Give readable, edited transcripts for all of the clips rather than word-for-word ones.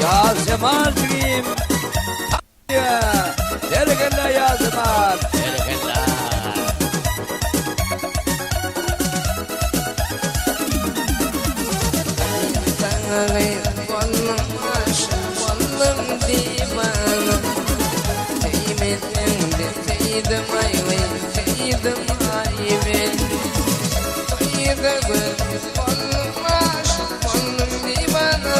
يا زمان دريم يلك الله يا زمان يلك الله والله والله ديوانه تيمت عند تيد مايوي تيد مايوي تيد والله والله ديوانه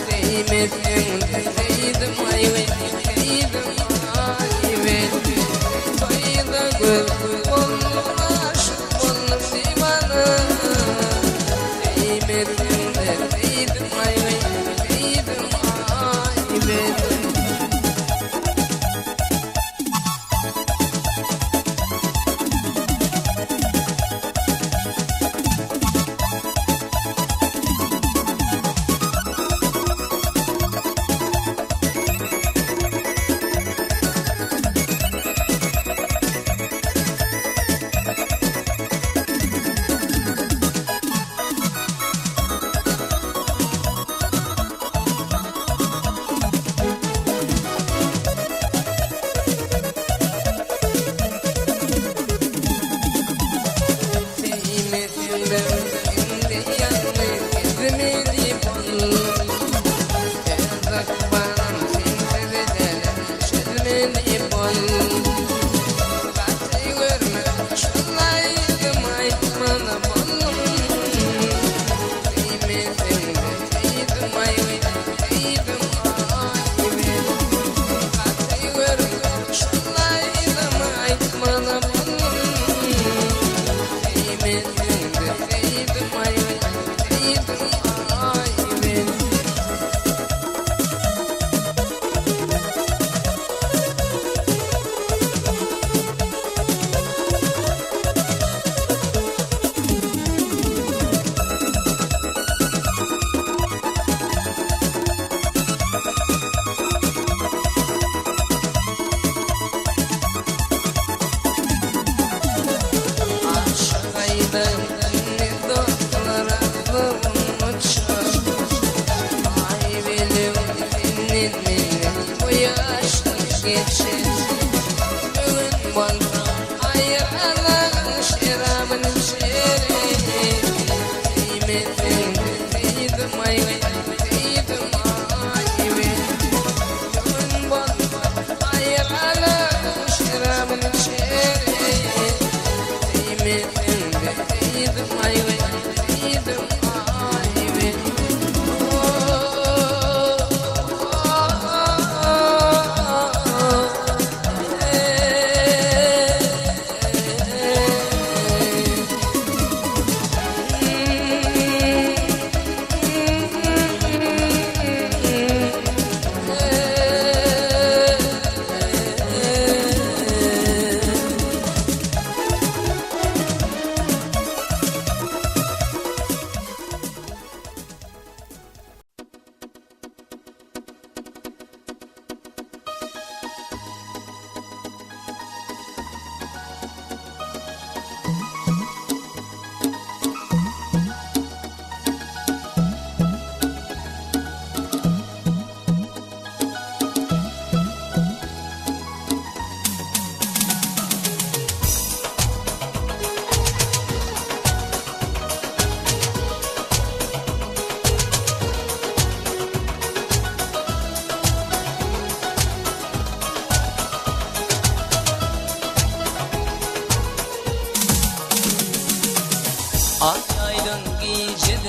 تيمت عند تيد مايوي تيد مايوي تيد والله والله ديوانه تيمت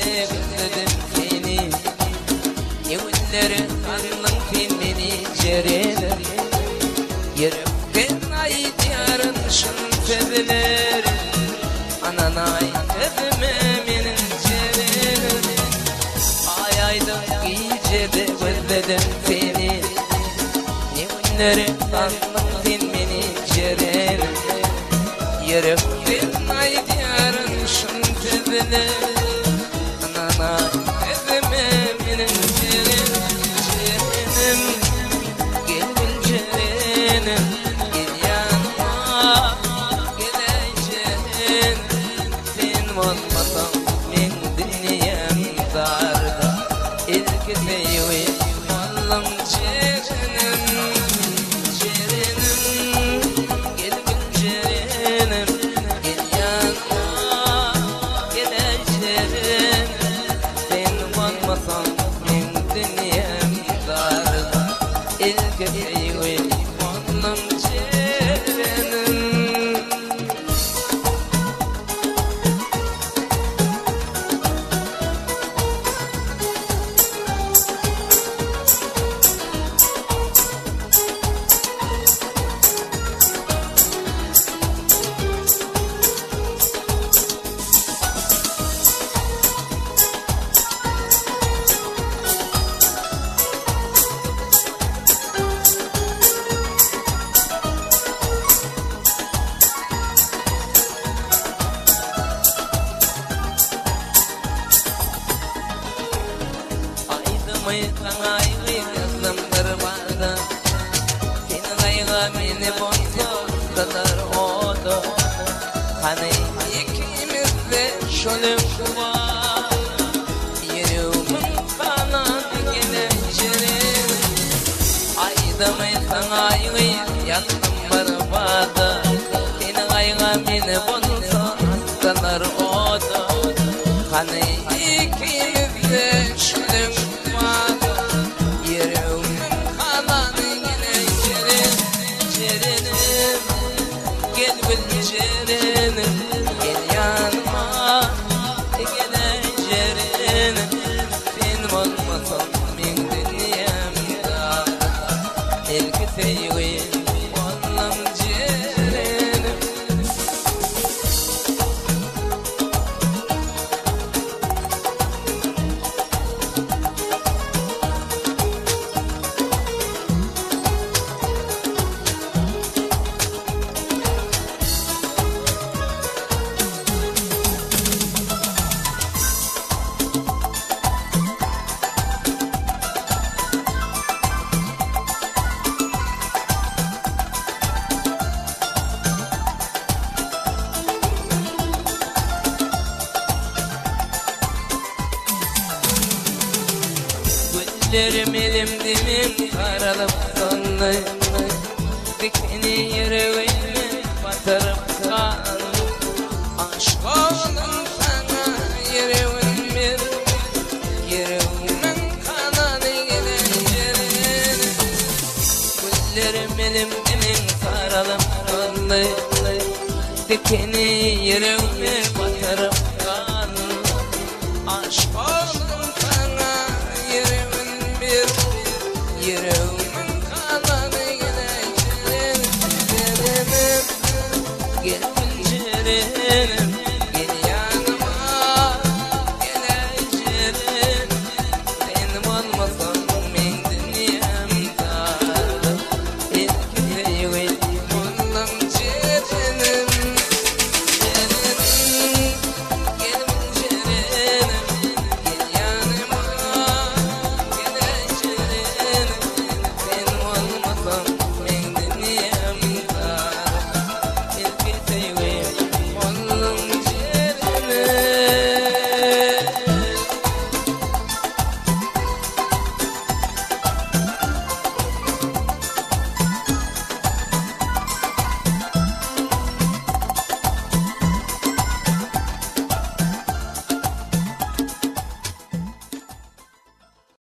özledim seni. Yılları kanlım filmini cereler. Yürekten aydiyarın şun sevilir. Ananay evime minin cereler. Ay aydım iyice de özledim seni. Yılları kanlım filmini cereler. Yürekten aydiyarın şun sevilir. Ananay evime minin cereler. Gelin cerenim, gel yanıma, geleceğim. Sen olmasan men dünyam darda. İlk deyi oğlum cerenim, cerenim. Gelin cerenim, gel yanıma, geleceğim. Sen olmasan men dünyam darda. İlk deyi oğlum cerenim. Aydım yazdım kırmada. Senin ayga beni bozdu kadar oldu. Hani ikimiz de şölüm var. Yüreğimin kanadı geleceğim. Aydım yazdım kırmada. Senin ayga beni bozdu kadar oldu. Hani ikimiz de şölüm var. Yüreğimin kanadı geleceğim. Cerenim, gel gül cerenim. Gel yanıma, geleceğim. Sen olmasan men dünyamda. İlk sevgim oğlum cerenim. Güllerim elim dilim karalıp sonlu. Dikeni yüreğime batırıp kanlı. Aşk oldum sana yüreğim bir. Yüreğimin kanadı geleceğim. Güllerim elim dilim karalıp sonlu. Dikeni yüreğime